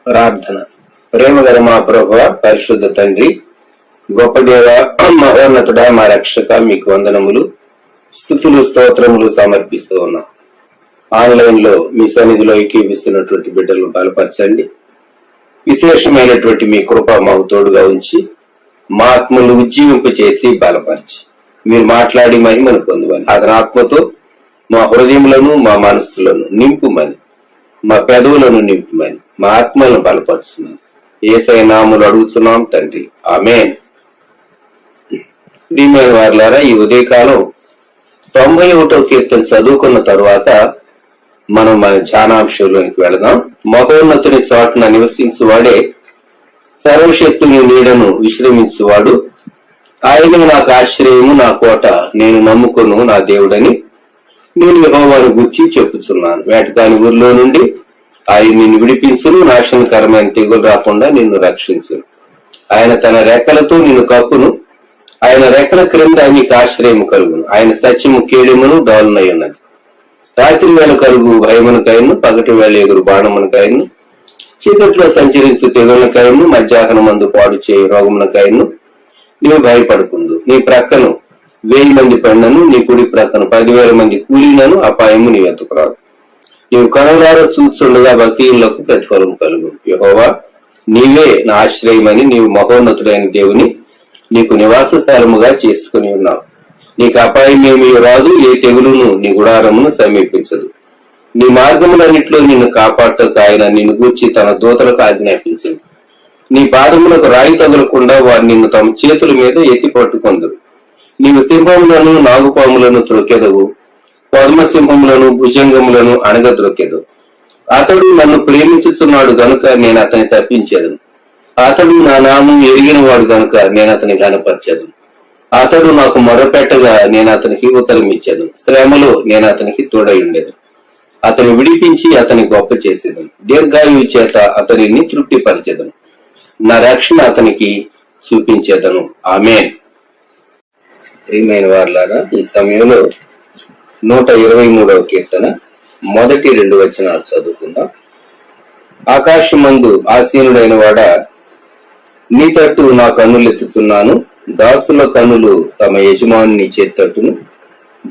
ప్రార్థన. ప్రేమగల మా ప్రభువా, పరిశుద్ధ తండ్రి, గొప్ప దేవ, మహోన్నతుడా, మా రక్షక, మీకు వందనములు, స్తుతులు, స్తోత్రములు సమర్పిస్తూ ఉన్నాం. ఆన్లైన్ లో మీ సన్నిధిలో ఏకీవిస్తున్నటువంటి బిడ్డలను బలపరచండి. విశేషమైనటువంటి మీ కృప మాకు తోడుగా ఉంచి మా ఆత్మను ఉజ్జీవింప చేసి బలపరిచి మీరు మాట్లాడి మహిమను పొందుమని, అతని ఆత్మతో మా హృదయములను మా మనస్సులను నింపుమని, మా పెదవులను నింపుమని, మా ఆత్మలను బలపరుచుమని యేసయ్య నామములో అడుగుతున్నాం తండ్రి, ఆమేన్. ప్రియమైన వారులారా, ఈ ఉదయకాలం 91వ కీర్తన చదువుకున్న తరువాత మనం మన ధ్యానాంశంలోనికి వెళదాం. మహోన్నతుని చాటున నివసించువాడే సర్వశక్తుని నీడను విశ్రమించువాడు. ఆయన నాకు ఆశ్రయము, నా కోట, నేను నమ్ముకొను నా దేవుడని నేను యెహోవాను గూర్చి చెప్పుచున్నాను. వేటకాని ఊరిలో నుండి ఆయన నిన్ను విడిపించును, నాశనకరమైన తెగులు రాకుండా నిన్ను రక్షించును. ఆయన తన రెక్కలతో నిన్ను కప్పును, ఆయన రెక్కల క్రింద నీకు ఆశ్రయము కలుగును. ఆయన సత్యము కేడెమును డాలునై ఉన్నది. రాత్రి వేళ కలుగు భయమునకైను, పగటి వేళ ఎగురు బాణమునకైను, చీకట్లో సంచరించు తెగులకైను, మధ్యాహ్నం మందు పాడు చేయి రోగమునకైను నీవు భయపడుకుందు. నీ ప్రక్కను 1000 మంది పడినను, నీ కుడి ప్రక్కన 10,000 మంది కూలినను అపాయము నీ ఎత్తుకు రాదు. నీవు కనులారా చూస్తుండగా భక్తియులకు ప్రతిఫలం కలుగు. యెహోవా, నీవే నా ఆశ్రయమని నీవు మహోన్నతుడైన దేవుని నీకు నివాస స్థలముగా చేసుకుని ఉన్నావు. నీకు అపాయమేమీ రాదు, ఏ తెగులును నీ గుడారమును సమీపించదు. నీ మార్గములన్నింటిలో నిన్ను కాపాడటకు ఆయన నిన్ను గూర్చి తన దూతలకు ఆజ్ఞాపించింది. నీ పాదములకు రాయి తగలకుండా వారు నిన్ను తమ చేతుల మీద ఎత్తి పట్టుకొందురు. నీవు సింహములను నాగుపాములను త్రొక్కెదవు, పద్మసింహములను భుజంగములను అణగద్రొక్కెదవు. అతడు నన్ను ప్రేమించుచున్నాడు గనుక నేను అతని తప్పించేదను. అతడు నా నామం ఎరిగిన వాడు గనుక నేను అతని గనపరచెదను. అతడు నాకు మొరపెట్టగా నేను అతనికి ఉత్తరం ఇచ్చేదను. శ్రమలో నేను అతనికి తోడై ఉండేది. అతను విడిపించి అతని గొప్ప చేసేదను. దీర్ఘాయువు చేత అతనిని తృప్తిపరిచేదను. నా రక్షణ అతనికి చూపించేదను. ఆమేన్. ప్రియమైన వారులారా, ఈ సమయంలో 123వ కీర్తన మొదటి 2 వచనాలు చదువుకుందాం. ఆకాశమందు ఆసీనుడైన వాడా, నీ తట్టు నా కన్నులెత్తుతున్నాను. దాసుల కన్నులు తమ యజమాని చేతట్టును,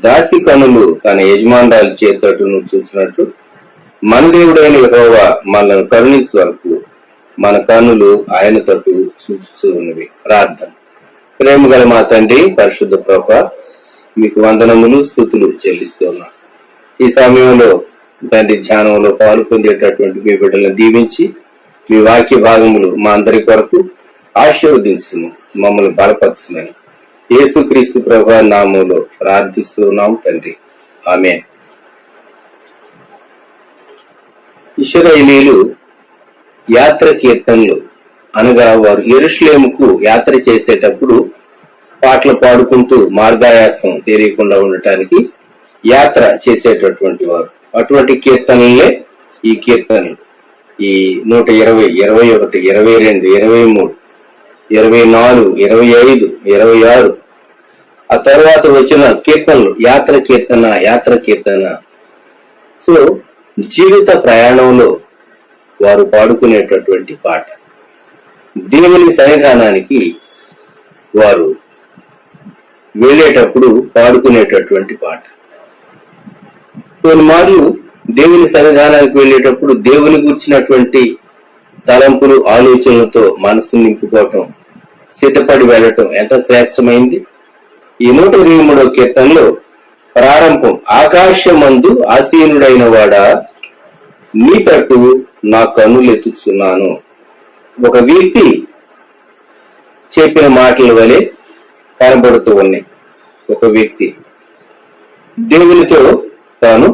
దాసి కన్నులు తన యజమానురాలి చేతట్టును చూసినట్లు మన దేవుడైన యెహోవా మనల్ని కరుణించే వరకు మన కన్నులు ఆయన తట్టు చూచుచున్నవి. ప్రార్థన. ప్రేమ గల మా తండ్రి, పరిశుద్ధ ప్రభువా, మీకు వందనములు, స్తుతులు చెల్లిస్తున్నాం. ఈ సమయంలో తండ్రి ధ్యానంలో పాలు పొందేటటువంటి మీ బిడ్డలను దీవించి మీ వాక్య భాగములు మా అందరి కొరకు ఆశీర్వదించును, మమ్మల్ని బలపరచుమని యేసుక్రీస్తు ప్రభువా నామములో ప్రార్థిస్తున్నాం తండ్రి, ఆమేన్. ఇశ్రాయేలీయులు యాత్ర కీర్తనలు అనగా వారు యెరూషలేముకు యాత్ర చేసేటప్పుడు పాటలు పాడుకుంటూ మార్గాయాసం తెలియకుండా ఉండటానికి యాత్ర చేసేటటువంటి వారు. అటువంటి కీర్తనలే ఈ కీర్తనలు. ఈ 120, 21, 22, 23, 24, 25, 26 ఆ తర్వాత వచ్చిన కీర్తనలు యాత్ర కీర్తన, యాత్ర కీర్తన. సో జీవిత ప్రయాణంలో వారు పాడుకునేటటువంటి పాట, దేవుని సన్నిధానానికి వారు వెళ్ళేటప్పుడు పాడుకునేటటువంటి పాట. కొన్ని మార్లు దేవుని సన్నిధానానికి వెళ్ళేటప్పుడు దేవుని గురించినటువంటి తలంపులు, ఆలోచనలతో మనసు నింపుకోవటం, సిద్ధపడి వెళ్ళటం ఎంత శ్రేష్టమైంది. ఈ 123వ కీర్తనలో ప్రారంభం, ఆకాశమందు ఆసీనుడైన వాడా, నీ తట్టు నా కన్నులెత్తుచున్నాను. ఒక వ్యక్తి చెప్పిన మాటల వలె కనబడుతూ ఉన్నాయి. ఒక వ్యక్తి దేవునితో తాను,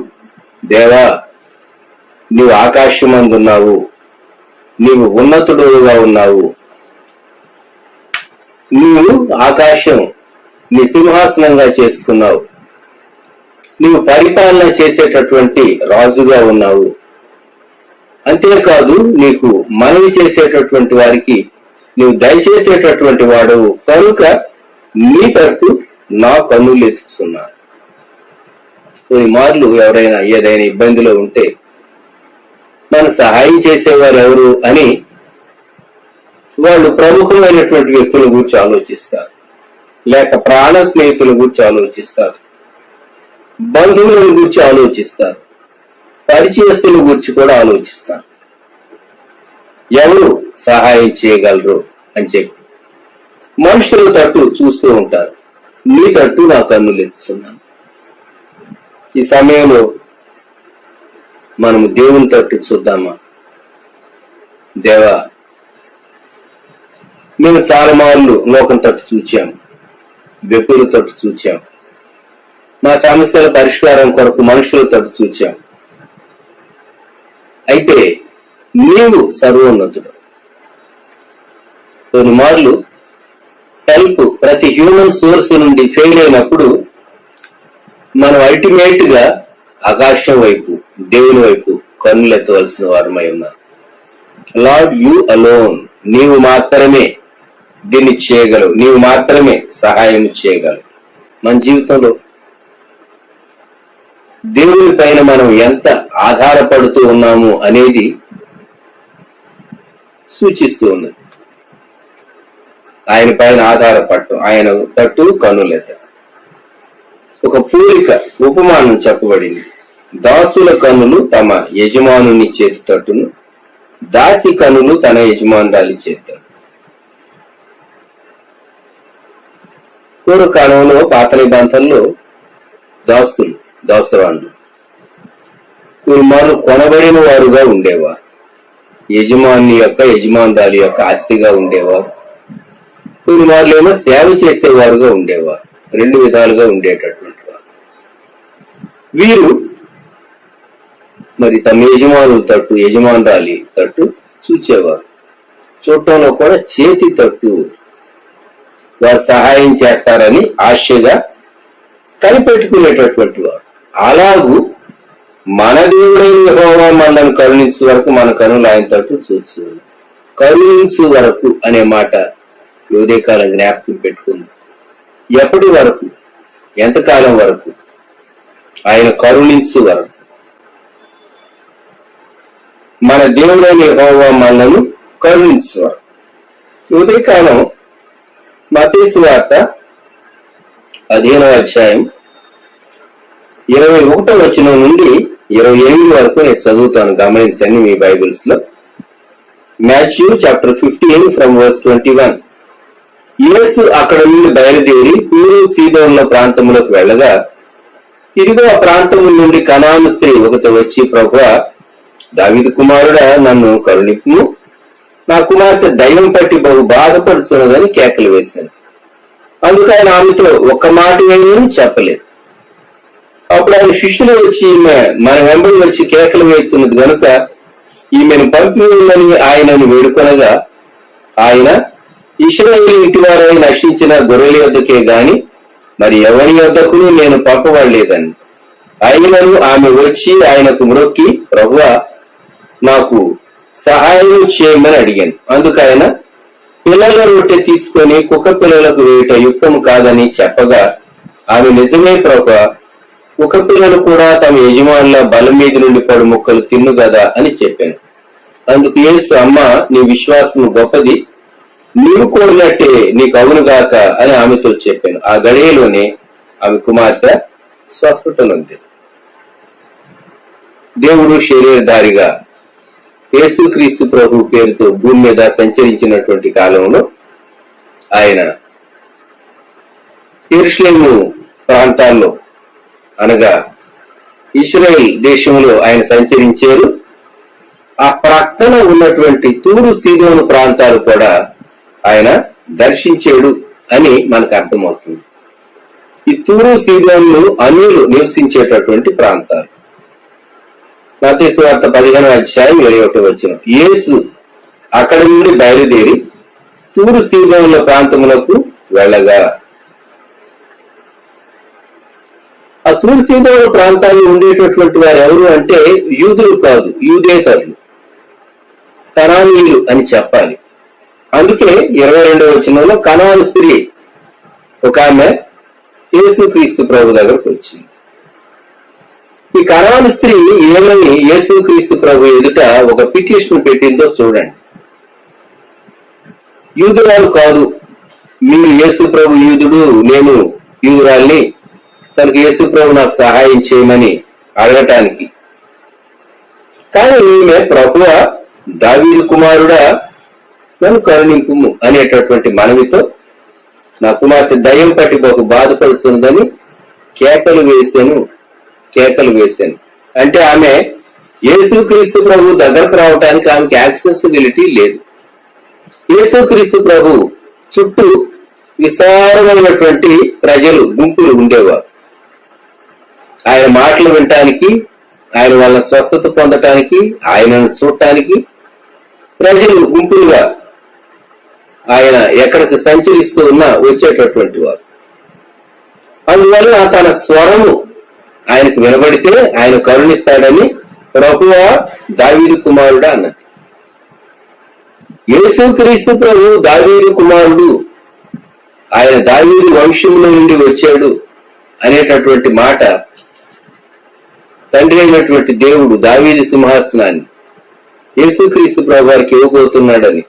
దేవా, నీవు ఆకాశమందున్నావు, నీవు ఉన్నతుడుగా ఉన్నావు, నీవు ఆకాశం నీ సింహాసనంగా చేసుకున్నావు, నీవు పరిపాలన చేసేటటువంటి రాజుగా ఉన్నావు. అంతేకాదు నీకు మనవి చేసేటటువంటి వారికి నీవు దయచేసేటటువంటి వాడవు కనుక నీ తట్టు నా కన్నులు ఎత్తుతున్నాను. కొన్ని మార్లు ఎవరైనా ఏదైనా ఇబ్బందిలో ఉంటే మనకు సహాయం చేసేవారు ఎవరు అని వాళ్ళు ప్రముఖమైనటువంటి వ్యక్తుల గురించి ఆలోచిస్తారు, లేక ప్రాణ స్నేహితుల గురించి ఆలోచిస్తారు, బంధువుల గురించి ఆలోచిస్తారు, పరిచయస్తుల గురించి కూడా ఆలోచిస్తారు. ఎవరు సహాయం చేయగలరు అని చెప్పి మనుషుల తట్టు చూస్తూ ఉంటారు. నీ తట్టు నా కన్నులు ఎత్తుతున్నాను. ఈ సమయంలో మనము దేవుని తట్టు చూద్దామా? దేవా, మేము చాలా మార్లు లోకం తట్టు చూచాం, వ్యక్తుల తట్టు చూచాం, మా సమస్యల పరిష్కారం కొరకు మనుషుల తట్టు చూచాం. అయితే నీవు సర్వోన్నతుడు. కొన్ని మార్లు హెల్ప్ ప్రతి హ్యూమన్ సోర్స్ నుండి ఫెయిల్ అయినప్పుడు మనం అల్టిమేట్ గా ఆకాశం వైపు, దేవుని వైపు కన్నులెత్తవలసిన వారమై ఉన్నాం. లార్డ్, యూ అలోన్, నీవు మాత్రమే దీన్ని చేయగలవు, నీవు మాత్రమే సహాయం చేయగలవు. మన జీవితంలో దేవుని పైన మనం ఎంత ఆధారపడుతూ ఉన్నాము అనేది సూచిస్తూ ఉంది. ఆయన పైన ఆధారపడటం, ఆయన తట్టు కన్నులెత్త. ఒక పూలిక ఉపమానం చెప్పబడింది. దాసుల కన్నులు తమ యజమానుని చేతి తట్టును, దాసి కన్నులు తన యజమానురాలి చేతి. పూర్వకాలంలో పాత నిబంధనలో దాసులు, దాసరాళ్ళు కుర్మాలు కొనబడిన వారుగా ఉండేవారు, యజమాని యొక్క యజమానురాలి యొక్క ఆస్తిగా ఉండేవారు. కుర్మారులేమో సేవ చేసేవారుగా ఉండేవారు. రెండు విధాలుగా ఉండేటటువంటి వారు. వీరు మరి తమ యజమానుల తట్టు, యజమానురాలి తట్టు చూచేవారు. చూడటంలో కూడా చేతి తట్టు వారు సహాయం చేస్తారని ఆశగా కనిపెట్టుకునేటటువంటి వారు. అలాగూ మన దేవుడైన యెహోవా మనల్ని కరుణించే వరకు మన కనులు ఆయన తట్టు చూచు. కరుణించు వరకు అనే మాట ఉదయకాలం జ్ఞాపకం పెట్టుకుంది. ఎప్పటి వరకు, ఎంతకాలం వరకు? ఆయన కరుణించు వరకు. మన దేవుడైన యెహోవా మనల్ని కరుణించు వరకు. ఉదయకాలం మత్తయి సువార్త 15వ అధ్యాయం 21వ వచనం నుండి 28 వరకు నేను చదువుతాను, గమనించండి మీ బైబిల్స్ లో. Matthew chapter 15 from verse 21. యేసు అక్కడ నుండి బయలుదేరి తూరు సీదోనుల ప్రాంతంలోకి వెళ్ళగా, ఇదిగో ఆ ప్రాంతం నుండి కనాను స్త్రీ ఒకటి వచ్చి, ప్రభువా, దావీదు కుమారుడా, నన్ను కరుణింపుము, నా కుమార్తె దయ్యం పట్టి బహు బాధపడుతున్నదని కేకలు వేశాను. అందుకు ఆయన ఆమెతో ఒక్క మాట ఏమీ చెప్పలేదు. అప్పుడు ఆయన శిష్యులు వచ్చి ఈమె మన వెంబడి వచ్చి కేకలు వేస్తున్నది కనుక ఈమెను పంపిణీ ఆయనను వేడుకొనగా, ఆయన ఇశ్రాయేలు ఇంటి వారై నశించిన గొర్రెల యొద్దకే గాని మరి ఎవరి యొద్దకు నేను పంపబడలేదని. ఆయనను ఆమె వచ్చి ఆయనకు మ్రొక్కి, ప్రభువా, నాకు సహాయం చేయమని అడిగాను. అందుకు ఆయన పిల్లల రొట్టె తీసుకొని కుక్క పిల్లలకు వేయట యుక్తం కాదని చెప్పగా, ఆమె నిజమే ప్రభువా, కుక్క పిల్లలు కూడా తమ యజమానుల బలం మీద నుండి పడు ముక్కలు తిన్ను కదా అని చెప్పాను. అందుకు యేసు, అమ్మ, నీ విశ్వాసము గొప్పది, నీవు కోరినట్టే నీకు అవునుగాక అని ఆమెతో చెప్పాను. ఆ గడియలోనే ఆమె కుమార్తె స్వస్థత నొంది. దేవుడు శరీరధారిగా యేసుక్రీస్తు ప్రభు పేరుతో భూమి మీద సంచరించినటువంటి కాలంలో ఆయన యెరూషలేము ప్రాంతాల్లో, అనగా ఇశ్రాయేల్ దేశంలో ఆయన సంచరించారు. ఆ ప్రక్కన ఉన్నటువంటి తూరు సీదోను ప్రాంతాలు కూడా ఆయన దర్శించాడు అని మనకు అర్థమవుతుంది. ఈ తూరు సీదోను అన్యులు నివసించేటటువంటి ప్రాంతాలు. మత్తయి సువార్త 15వ అధ్యాయం 21వ వచనం. యేసు అక్కడి నుండి బయలుదేరి తూరు సీదోనుల ప్రాంతములకు వెళ్ళగా, ఆ తూరు సీదోను ప్రాంతాల్లో ఉండేటటువంటి వారు ఎవరు అంటే యూదులు కాదు, యూదేతరులు, కనానీయులు అని చెప్పాలి. అందుకే 22వ వచనంలో కనాను స్త్రీ ఒక ఆమె యేసుక్రీస్తు ప్రభు దగ్గరకు వచ్చింది. ఈ కనాను స్త్రీ ఏమని యేసుక్రీస్తు ప్రభు ఎదుట ఒక పిటిషన్ పెట్టిందో చూడండి. యూదురాలు కాదు, మీరు యేసు ప్రభు యూదుడు, నేను యూదురాల్ని, తనకు యేసు ప్రభు నాకు సహాయం చేయమని అడగటానికి. కానీ ఈమె ప్రభువా, దావీదు కుమారుడా, నన్ను కరుణింపుము అనేటటువంటి మనవితో నా కుమార్తె దయ్యం పట్టి బహు బాధపడుతుందని కేకలు వేశాను. అంటే ఆమె యేసుక్రీస్తు ప్రభు దగ్గరకు రావడానికి ఆమెకి యాక్సెసిబిలిటీ లేదు. యేసుక్రీస్తు ప్రభు చుట్టూ విస్తారమైనటువంటి ప్రజలు గుంపులు ఉండేవారు. ఆయన మాటలు వినటానికి, ఆయన వాళ్ళ స్వస్థత పొందటానికి, ఆయనను చూడటానికి ప్రజలు గుంపులుగా ఆయన ఎక్కడికి సంచరిస్తూ ఉన్నా వచ్చేటటువంటి వారు. అందువల్ల తన స్వరము ఆయనకు వినబడితే ఆయన కరుణిస్తాడని ప్రభువా, దావీదు కుమారుడా అన్నది. యేసుక్రీస్తు ప్రభు దావీదు కుమారుడు, ఆయన దావీదు వంశంలో నుండి వచ్చాడు అనేటటువంటి మాట తండ్రి అయినటువంటి దేవుడు దావీదు సింహాసనాన్ని యేసుక్రీస్తు ప్రభు వారికి ఇవ్వబోతున్నాడని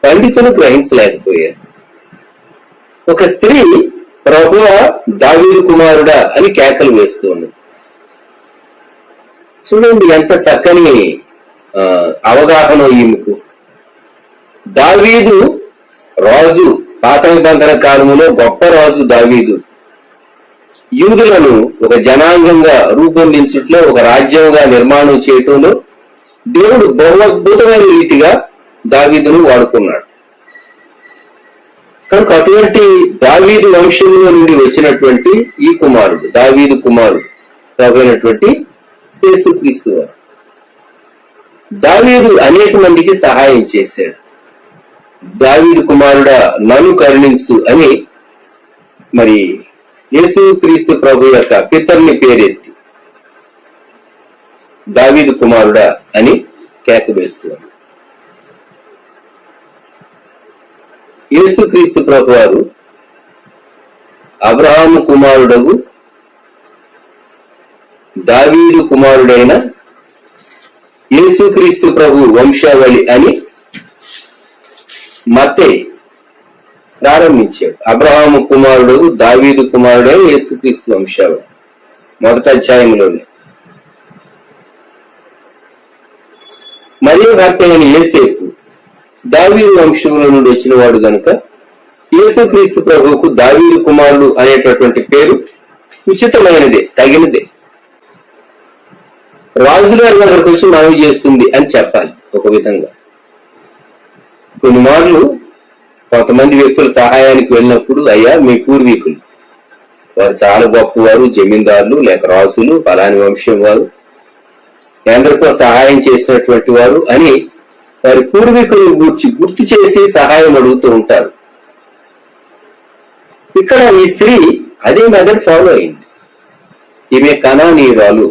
పండితులు గ్రహించలేకపోయారు. ఒక స్త్రీ ప్రభువా, దావీదు కుమారుడా అని కేకలు వేస్తూ ఉన్నది. చూడండి ఎంత చక్కని అవగాహన ఈమెకు. దావీదు రాజు, పాత నిబంధన కాలములో గొప్ప రాజు దావీదు. యూదులను ఒక జనాంగంగా రూపొందించట్లో, ఒక రాజ్యంగా నిర్మాణం చేయటంలో దేవుడు బహుద్భుతమైన రీతిగా దావీదును వాడుకున్నాడు. కనుక అటువంటి దావీదు వంశంలో నుండి వచ్చినటువంటి ఈ కుమారుడు, దావీదు కుమారుడు అయినటువంటి యేసుక్రీస్తు వారు. దావీదు అనేక మందికి సహాయం చేశాడు. దావీదు కుమారుడా, నన్ను కరుణించు అని మరి యేసుక్రీస్తు ప్రభు యొక్క పితరుని పేరెత్తి దావీదు కుమారుడా అని కేక వేస్తున్నాడు. యేసుక్రీస్తు ప్రభు వారు అబ్రహాము కుమారుడగు దావీదు కుమారుడైన యేసుక్రీస్తు ప్రభు వంశావళి అని మత్తయి ప్రారంభించాడు. అబ్రహాము కుమారుడు, దావీదు కుమారుడే యేసుక్రీస్తు వంశావళి మొదటి అధ్యాయంలోనే. మరియ భర్త అయిన యేసేపు దావీదు వంశంలో నుండి వచ్చిన వాడు కనుక యేసుక్రీస్తు ప్రభువుకు దావీదు కుమారుడు అనేటటువంటి పేరు ఉచితమైనదే, తగినదే. రాజుగారి దగ్గరకు వచ్చి మనవి చేస్తుంది అని చెప్పాలి. ఒక విధంగా కొన్ని మార్లు కొంతమంది వ్యక్తుల సహాయానికి వెళ్ళినప్పుడు, అయ్యా మీ పూర్వీకులు వారు చాలా గొప్పవారు, జమీందారులు లేక రాజులు, ఫలాని వంశం వారు, ఎందరికో సహాయం చేసినటువంటి వారు అని వారి పూర్వీకులను గుర్తు చేసి సహాయం అడుగుతూ ఉంటారు. ఇక్కడ ఈ స్త్రీ అదే మెథడ్ ఫాలో అయింది. ఈమె కనానీయురాలు,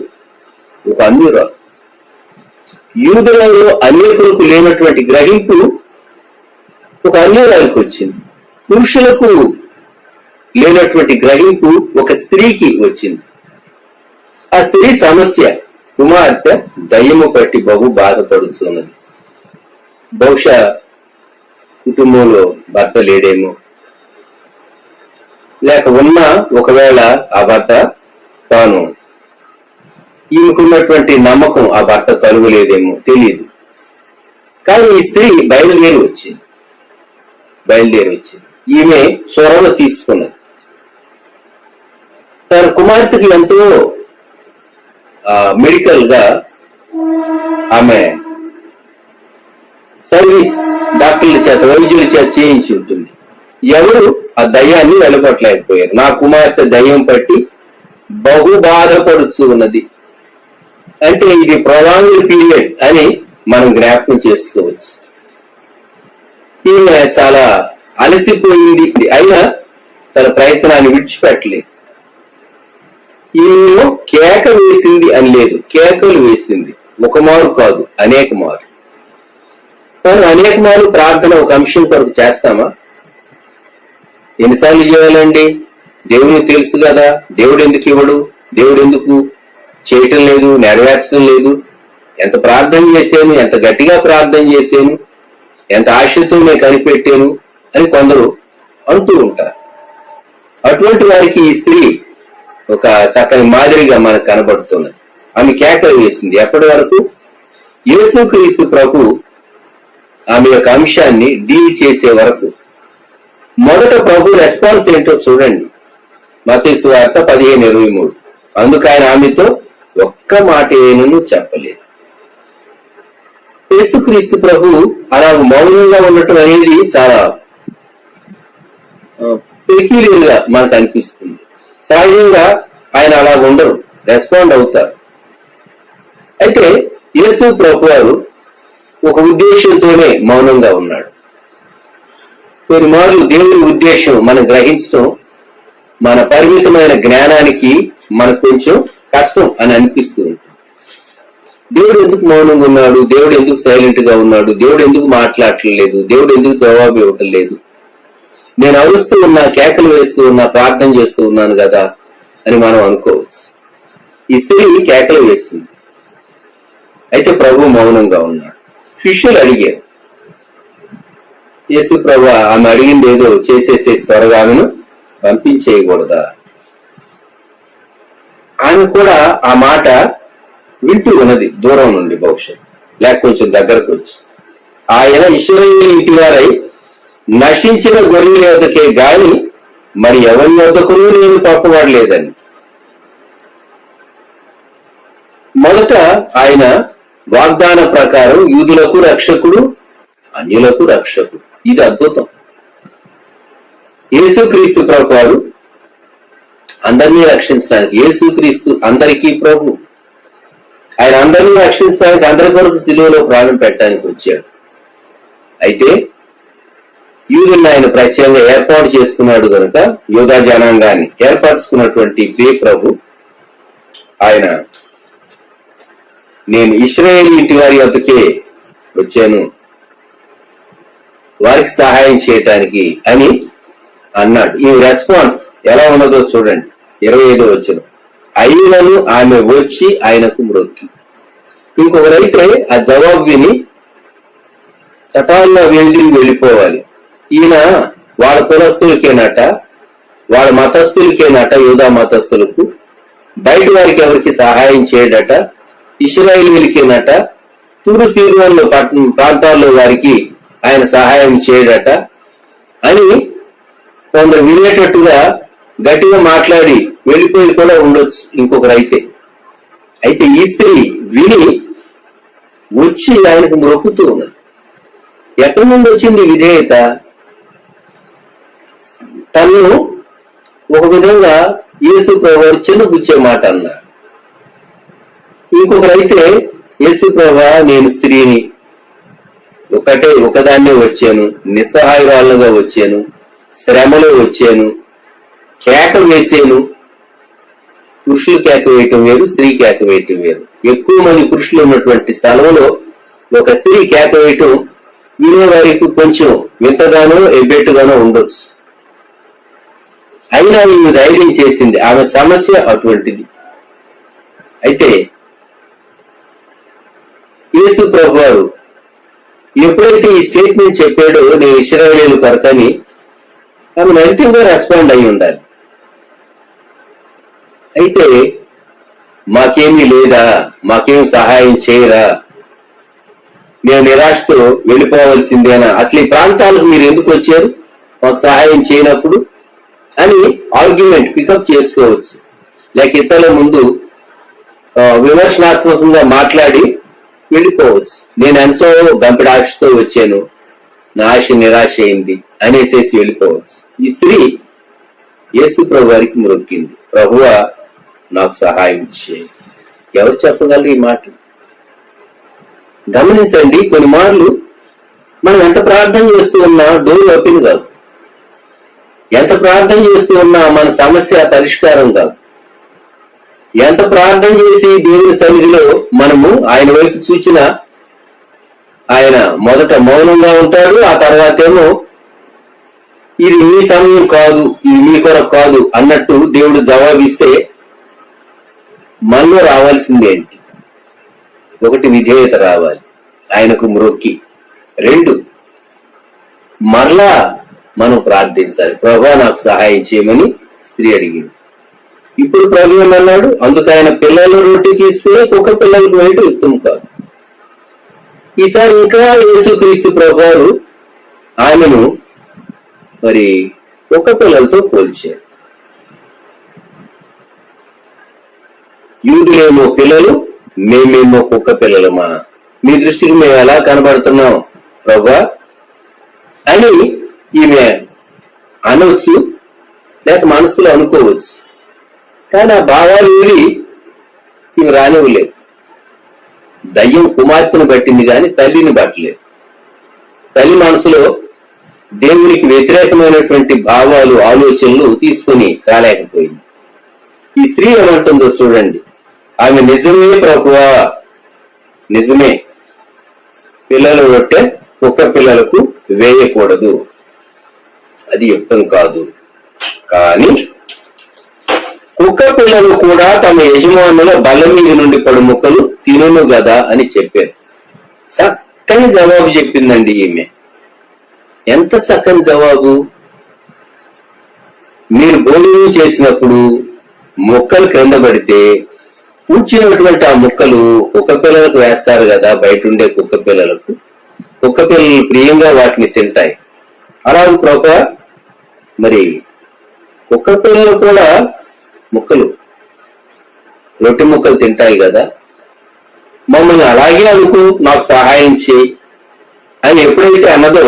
ఒక అన్యురాలు. యూదులలో అనేకులకు లేనటువంటి గ్రహింపు ఒక అన్యురాలకు వచ్చింది. పురుషులకు లేనటువంటి గ్రహింపు ఒక స్త్రీకి వచ్చింది. ఆ స్త్రీ సమస్య, కుమార్తె దయ్యము పట్టి బహు బాధపడుతున్నది. బహుశా కుటుంబంలో భర్త లేడేమో, లేక ఉన్నా ఒకవేళ ఆ భర్త తాను ఈమెకున్నటువంటి నమ్మకం ఆ భర్త కలుగులేదేమో తెలియదు. కానీ ఈ స్త్రీ బయలుదేరి వచ్చింది. ఈమె చొరవ తీసుకున్నది. తన కుమార్తెకి ఎంతో మెడికల్ గా ఆమె సర్వీస్ డాక్టర్ల చేత, వైద్యుల చేత చేయించి ఉంటుంది. ఎవరు ఆ దయ్యాన్ని వెలగొట్టలేకపోయారు. నా కుమార్తె దయ్యం పట్టి బహు బాధపడుతూ ఉన్నది అంటే ఇది ప్రొలాంగ్డ్ పీరియడ్ అని మనం జ్ఞాపకం చేసుకోవచ్చు. ఈమె చాలా అలసిపోయింది, అయినా తన ప్రయత్నాన్ని విడిచిపెట్టలేదు. ఈమె కేక వేసింది అని లేదు, కేకలు వేసింది. ఒక మారు కాదు, అనేక మారు. కానీ అనేక మారు ప్రార్థన ఒక అంశం కొరకు చేస్తామా? ఎన్నిసార్లు చేయాలండి? దేవునికి తెలుసు కదా, దేవుడు ఎందుకు ఇవ్వడు, దేవుడు ఎందుకు చేయటం లేదు, నెరవేర్చడం లేదు. ఎంత ప్రార్థన చేశాను, ఎంత గట్టిగా ప్రార్థన చేశాను, ఎంత ఆశతో నేను కనిపెట్టాను అని కొందరు అంటూ ఉంటారు. అటువంటి వారికి ఈ స్త్రీ ఒక చక్కని మాదిరిగా మనకు కనబడుతున్నది. ఆమె కేకలు వేసింది. ఎప్పటి వరకు? యేసుక్రీస్తు ప్రభు ఆమె యొక్క అంశాన్ని డీల్ చేసే వరకు. మొదట ప్రభు రెస్పాన్స్ ఏంటో చూడండి. మత్తయి సువార్త 15:23. అందుకు ఆయన ఆమెతో ఒక్క మాట ఏనూ చెప్పలేదు. యేసుక్రీస్తు ప్రభు అలా మౌనంగా ఉండటం అనేది చాలా పెక్యులియర్ గా మనకు అనిపిస్తుంది. సహజంగా ఆయన అలా ఉండరు, రెస్పాండ్ అవుతారు. అయితే యేసు ప్రభు వారు ఒక ఉద్దేశంతోనే మౌనంగా ఉన్నాడు. కొన్నిమార్లు దేవుని ఉద్దేశం మనం గ్రహించడం మన పరిమితమైన జ్ఞానానికి మనకు కొంచెం కష్టం అని అనిపిస్తూ ఉంటుంది. దేవుడు ఎందుకు మౌనంగా ఉన్నాడు, దేవుడు ఎందుకు సైలెంట్ గా ఉన్నాడు, దేవుడు ఎందుకు మాట్లాడట్లేదు, దేవుడు ఎందుకు జవాబు ఇవ్వటం లేదు, నేను అరుస్తూ ఉన్నా, కేకలు వేస్తూ ఉన్నా, ప్రార్థన చేస్తూ ఉన్నాను కదా అని మనం అనుకోవచ్చు. ఈ స్త్రీ కేకలు వేస్తుంది, అయితే ప్రభు మౌనంగా ఉన్నాడు. శిష్యులు అడిగారు, యేసు ప్రభు ఆమె అడిగింది ఏదో చేసేసేసి త్వరగా ఆమెను పంపించేయకూడదా? ఆమె కూడా ఆ మాట వింటూ ఉన్నది దూరం నుండి, బహుశా లేక కొంచెం దగ్గరకు వచ్చి. ఆయన ఇశ్రాయేలు ఇంటి వారై నశించిన గొర్రెల యొద్దకే గాని మరి ఎవరి యొద్దకును నేను పంపబడలేదని. మొదట ఆయన వాగ్దాన ప్రకారం యూదులకు రక్షకుడు, అన్యులకు రక్షకుడు. ఇది అద్భుతం. యేసుక్రీస్తు ప్రభువారు అందరినీ రక్షించడానికి, యేసుక్రీస్తు అందరికీ ప్రభు. ఆయన అందరినీ రక్షించడానికి, అందరి కొరకు శిలువలో ప్రాణం పెట్టడానికి వచ్చాడు. అయితే యూదులను ఆయన ప్రత్యేకంగా ఏర్పాటు చేసుకున్నాడు కనుక, యూదా జనాంగాన్ని ఏర్పరచుకున్నటువంటి ప్రియ ప్రభు ఆయన, నేను ఇశ్రాయేలు ఇంటి వారి వద్దకే వచ్చాను, వారికి సహాయం చేయటానికి అని అన్నాడు. ఈ రెస్పాన్స్ ఎలా ఉన్నదో చూడండి. 25వ వచనం. అయినను ఆమె వచ్చి ఆయనకు మ్రొక్కి. ఇంకొకరైతే ఆ జవాబు విని చటాల్లో వెళ్ళిపోవాలి. ఈయన వాళ్ళ కులస్తులకేనట, వాళ్ళ మతస్థులకేనట, యూదా మతస్థులకు, బయట వారికి ఎవరికి సహాయం చేయడట, ఇశ్రాయేలీయులకేనట, తూరు సీదోను ప్రాంతాల్లో వారికి ఆయన సహాయం చేయడట అని కొందరు వినేటట్టుగా గట్టిగా మాట్లాడి వెళ్ళిపోయి కూడా ఉండొచ్చు ఇంకొకరైతే. అయితే ఈ స్త్రీ విని వచ్చి ఆయనకు మొక్కుతూ ఉన్నది. ఎక్కడి నుండి వచ్చింది విధేయత? తను ఒక విధంగా యేసు ప్రభువు చిన్నపుచ్చే మాట అన్నారు. ఇంకొకరైతే యేసు ప్రభువా, నేను స్త్రీని, ఒకదాన్నే వచ్చాను, నిస్సహాయురాలుగా వచ్చాను, శ్రమలో వచ్చాను, కేక వేసాను. పురుషులు కేక వేయటం వేరు, స్త్రీ కేక వేయటం వేరు. ఎక్కువ మంది పురుషులు ఉన్నటువంటి స్థలంలో ఒక స్త్రీ కేక వేయటం వినేవారికి కొంచెం వింతగానో ఎబ్బెట్టుగానో ఉండొచ్చు. అయినా ఈమె ధైర్యం చేసింది. ఆమె సమస్య అటువంటిది. అయితే యేసు ప్రభు వారు ఎప్పుడైతే ఈ స్టేట్మెంట్ చెప్పాడో, నేను ఇశ్రాయేలు కొరకని, ఆమె నెగిటివ్ గా రెస్పాండ్ అయి ఉండాలి. అయితే మాకేమీ లేదా, మాకేం సహాయం చేయరా, మేము నిరాశతో వెళ్ళిపోవలసిందేనా, అసలు ఈ ప్రాంతాలకు మీరు ఎందుకు వచ్చారు, మాకు సహాయం చేయనప్పుడు అని ఆర్గ్యుమెంట్ పికప్ చేసుకోవచ్చు. లేక ఇతరుల ముందు విమర్శనాత్మకంగా మాట్లాడి వెళ్ళిపోవచ్చు. నేను ఎంతో గంపెడ ఆశతో వచ్చాను, నా ఆశ నిరాశ అయింది అనేసేసి వెళ్ళిపోవచ్చు. ఈ స్త్రీ యేసు ప్రభు వారికి మొక్కింది, ప్రభువా నాకు సహాయం చేయి. ఎవరు చెప్పగలరు ఈ మాట? గమనించండి, కొన్ని మార్లు మనం ఎంత ప్రార్థన చేస్తూ ఉన్నా డోర్ ఓపెన్ కాదు, ఎంత ప్రార్థన చేస్తూ ఉన్నా మన సమస్య పరిష్కారం కాదు. ఎంత ప్రార్థన చేసి దేవుని సన్నిధిలో మనము ఆయన వైపు చూచినా ఆయన మొదట మౌనంగా ఉంటాడు, ఆ తర్వాత ఏమో ఇది మీ సమయం కాదు, ఇది మీ కొరకు కాదు అన్నట్టు దేవుడు జవాబిస్తే మనలో రావాల్సింది ఏంటి? ఒకటి, విధేయత రావాలి, ఆయనకు మ్రొక్కి. 2, మరలా మనం ప్రార్థించాలి. ప్రభా నాకు సహాయం చేయమని స్త్రీ అడిగింది. ఇప్పుడు ప్రభు ఏమన్నాడు? అందుకు ఆయన పిల్లల రొట్టె తీసుకుని కుక్క పిల్లలకు వేయటం ఉత్తమం కాదు. ఈసారి ఇంకా యేసుక్రీస్తు ప్రభువారు ఆమెను మరి కుక్క పిల్లలతో పోల్చారు. యూదులేమో పిల్లలు, మేమేమో కుక్క పిల్లలమా? మీ దృష్టికి మేము ఎలా కనబడుతున్నాం ప్రభా అని ఈమె అనవచ్చు, లేక మనసులో అనుకోవచ్చు. కానీ ఆ భావాలు ఇవి రానివ్వలేదు. దయ్యం కుమార్తెను పట్టింది కానీ తల్లిని పట్టలేదు. తల్లి మనసులో దేవునికి వ్యతిరేకమైనటువంటి భావాలు, ఆలోచనలు తీసుకుని రాలేకపోయింది. ఈ స్త్రీ ఏమంటుందో చూడండి. ఆమె నిజమే ప్రభువా, నిజమే, పిల్లల రొట్టె కుక్క పిల్లలకు వేయకూడదు, అది యుక్తం కాదు. కానీ కుక్క పిల్లలు కూడా తమ యజమానుల బల్ల మీద నుండి పడు ముక్కలు తినును గదా అని చెప్పారు. చక్కని జవాబు చెప్పిందండి ఈమె. ఎంత చక్కని జవాబు! మీరు భోజనం చేసినప్పుడు ముక్కలు క్రింద పడితే కూర్చున్నటువంటి ఆ ముక్కలు కుక్క పిల్లలకు వేస్తారు కదా, బయట ఉండే కుక్క పిల్లలకు. కుక్క పిల్లలు ప్రియంగా వాటిని తింటాయి. అలాగే ప్రభా, మరి కుక్క పిల్లలు కూడా ముక్కలు, రొట్టె ముక్కలు తింటాయి కదా, మమ్మల్ని అలాగే అనుకో, నాకు సహాయం చేయి అని ఎప్పుడైతే అన్నదో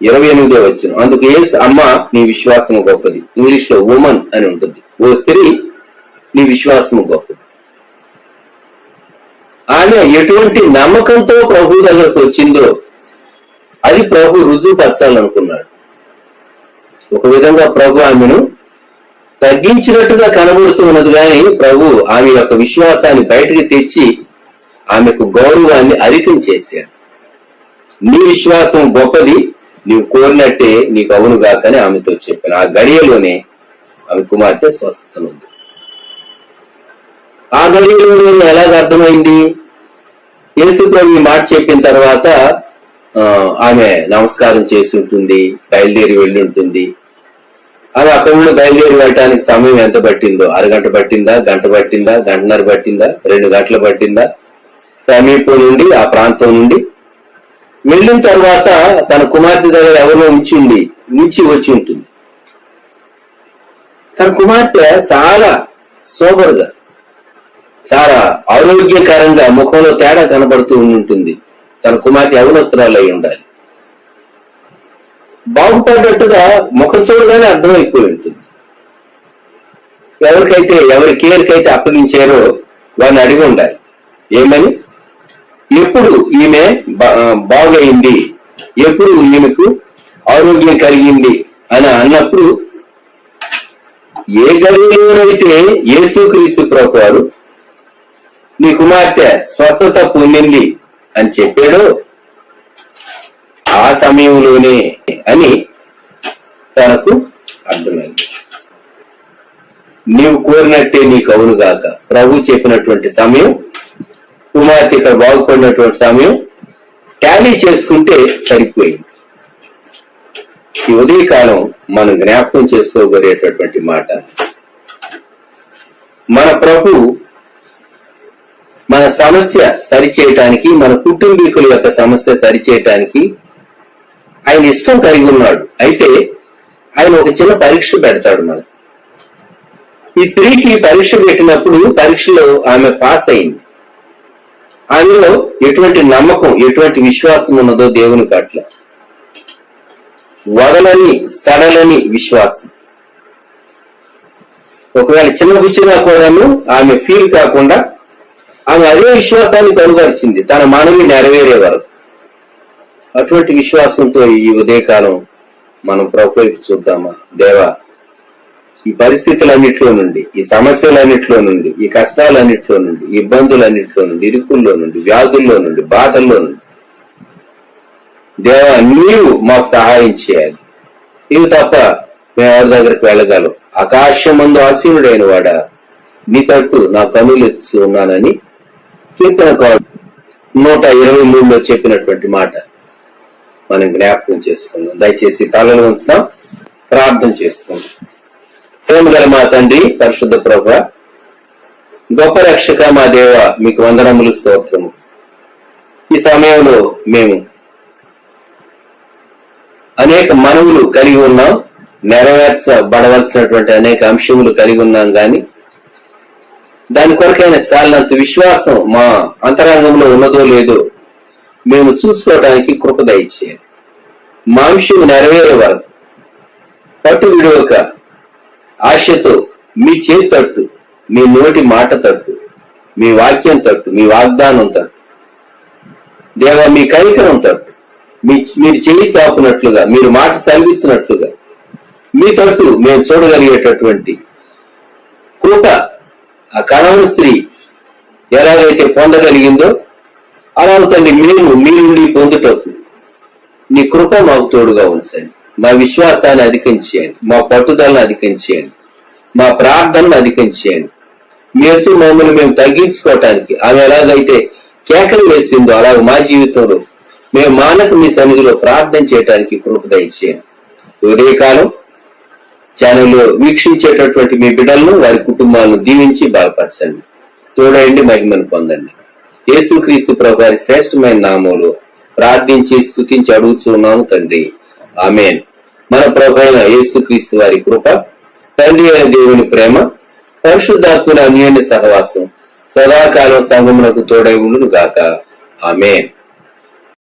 28వ వచనం. అందుకు యేసు, అమ్మ నీ విశ్వాసము గొప్పది. ఇంగ్లీష్ లో ఉమన్ అని ఉంటుంది. ఓ స్త్రీ, నీ విశ్వాసము గొప్పది. ఆమె ఎటువంటి నమ్మకంతో ప్రభు దగ్గరకు వచ్చిందో అది ప్రభు రుజువు పరచాలనుకున్నాడు. ఒక విధంగా ప్రభు ఆమెను తగ్గించినట్టుగా కనబడుతూ ఉన్నది, కానీ ప్రభు ఆమె యొక్క విశ్వాసాన్ని బయటకు తెచ్చి ఆమెకు గౌరవాన్ని అధికం చేశాడు. నీ విశ్వాసం గొప్పది, నీవు కోరినట్టే నీకు అవును గాకని ఆమెతో చెప్పాను. ఆ గడియలోనే ఆమె కుమార్తె స్వస్థత ఉంది. ఆ గడియలోనే ఎలాగ అర్థమైంది? యేసు ప్రభు ఈ మాట చెప్పిన తర్వాత ఆమె నమస్కారం చేసి ఉంటుంది, బయలుదేరి వెళ్ళి ఉంటుంది. ఆమె అక్కడ నుండి బయలుదేరి వెళ్ళటానికి సమయం ఎంత పట్టిందో, అరగంట పట్టిందా, గంట పట్టిందా, గంటన్నర పట్టిందా, 2 గంటలు పట్టిందా? సమీపం నుండి, ఆ ప్రాంతం నుండి వెళ్ళిన తర్వాత తన కుమార్తె దగ్గర ఎవరో ఉంచి వచ్చి ఉంటుంది. తన కుమార్తె చాలా సోబర్గా, చాలా ఆరోగ్యకరంగా, ముఖంలో తేడా కనబడుతూ ఉంటుంది. తన కుమార్తె యవనస్తురాలు అయి ఉండాలి. బాగుపడ్డట్టుగా ముఖం చూడగానే అర్థమైపోయి ఉంటుంది. ఎవరి కేర్కైతే అప్పగించారో వారిని అడిగి ఉండాలి, ఏమని, ఎప్పుడు ఈమె బాగైంది, ఎప్పుడు ఈమెకు ఆరోగ్యం కలిగింది అని అన్నప్పుడు, ఏ గడిలోనైతే యేసుక్రీస్తు ప్రభువారు నీ కుమార్తె స్వస్థత పొందింది అని చెప్పాడో ఆ సమయంలోనే అని తనకు అర్థమైంది. నీవు కోరినట్టే నీకు అవును గాక. ప్రభు చెప్పినటువంటి సమయం, కుమార్తె ఇక్కడ బాగుపడినటువంటి సమయం టాలీ చేసుకుంటే సరిపోయింది. ఈ ఉదయకాలం మనం జ్ఞాపకం చేసుకోగలిగేటటువంటి మాట, మన ప్రభు మన సమస్య సరిచేయటానికి, మన కుటుంబీకుల యొక్క సమస్య సరిచేయటానికి ఆయన ఇష్టం కలిగి ఉన్నాడు. అయితే ఆయన ఒక చిన్న పరీక్ష పెడతాడు మనకు. ఈ స్త్రీకి పరీక్ష పెట్టినప్పుడు పరీక్షలో ఆమె పాస్ అయింది. ఆమెలో ఎటువంటి నమ్మకం, ఎటువంటి విశ్వాసం ఉన్నదో దేవుని పట్ల, వదలని సడలని విశ్వాసం. ఒకవేళ చిన్న బుచ్చినా కూడాను ఆమె ఫీల్ కాకుండా ఆమె అదే విశ్వాసాన్ని కనుగరిచింది తన మనవి నెరవేరే వరకు. అటువంటి విశ్వాసంతో ఈ ఉదయకాలం మనం ప్రభు వైపు చూద్దామా? దేవా, ఈ పరిస్థితులన్నిట్లో నుండి, ఈ సమస్యలన్నిట్లో నుండి, ఈ కష్టాలన్నిట్లో నుండి, ఇబ్బందులన్నిట్లో నుండి, ఇరుకుల్లో నుండి, వ్యాధుల్లో నుండి, బాధల్లో నుండి దేవా నీవు మాకు సహాయం చేయాలి. నీవు తప్ప మేము ఎవరి దగ్గరికి వెళ్ళగలం. ఆకాశమందు ఆసీనుడైన వాడా, నీ తట్టు నా కనులు ఎత్తి ఉన్నానని కీర్తనకారుడు 123లో చెప్పినటువంటి మాట మనం జ్ఞాపకం చేసుకుందాం. దయచేసి తలలో ఉంచుదాం, ప్రార్థన చేసుకుందాం. ప్రేమగల మా తండ్రి, పరిశుద్ధ ప్రభువా, గొప్ప రక్షక మా దేవ, మీకు వందనములు, స్తోత్రము. ఈ సమయంలో మేము అనేక మనవులు కలిగి ఉన్నాం, నెరవేర్చబడవలసినటువంటి అనేక అంశములు కలిగి ఉన్నాం. కానీ దాని కొరకైన చాలినంత విశ్వాసం మా అంతరంగంలో ఉన్నదో లేదో మేము చూసుకోవడానికి కృప దయచేయండి. మా అంశం నెరవేరే వరకు పట్టు విడవక ఆశతో మీ చేతి తట్టు, మీ నోటి మాట తట్టు, మీ వాక్యం తట్టు, మీ వాగ్దానం తట్టు, దేవా మీ కనికరం తట్టు, మీరు చేయి చాపునట్లుగా, మీరు మాట సెలవిచ్చినట్లుగా మీ తట్టు మేము చూడగలిగేటటువంటి కృప ఆ కణాను స్త్రీ ఎలాగైతే పొందగలిగిందో అలాగే తండ్రి మేము మీ నుండి పొందుటప్పుడు నీ కృప మాకు తోడుగా ఉంచండి. మా విశ్వాసాన్ని అధికంచేయండి, మా పట్టుదలను అధికంచేయండి, మా ప్రార్థనను అధికంచేయండి. మీతో మమ్మల్ని మేము తగ్గించుకోవటానికి ఆమె ఎలాగైతే కేకలు వేసిందో అలాగే మా జీవితంలో మేము మానక మీ సన్నిధిలో ప్రార్థన చేయడానికి కృప దయచేయండి. ఉదయకాలం ఛానల్లో వీక్షించేటటువంటి మీ బిడ్డలను, వారి కుటుంబాలను దీవించి బలపరచండి. తోడయండి, మహిమను పొందండి. యేసుక్రీస్తు ప్రభు వారి శ్రేష్టమైన నామములో ప్రార్థించి స్తుతించి అడుగుతున్నాము తండ్రి, ఆమేన్. మన ప్రభు అయిన యేసుక్రీస్తు వారి కృప, తండ్రి అయిన దేవుని ప్రేమ, పరిశుద్ధాత్మల అన్యోన్య సహవాసం సదాకాలం సంఘమునకు తోడై ఉండును గాక. ఆమేన్.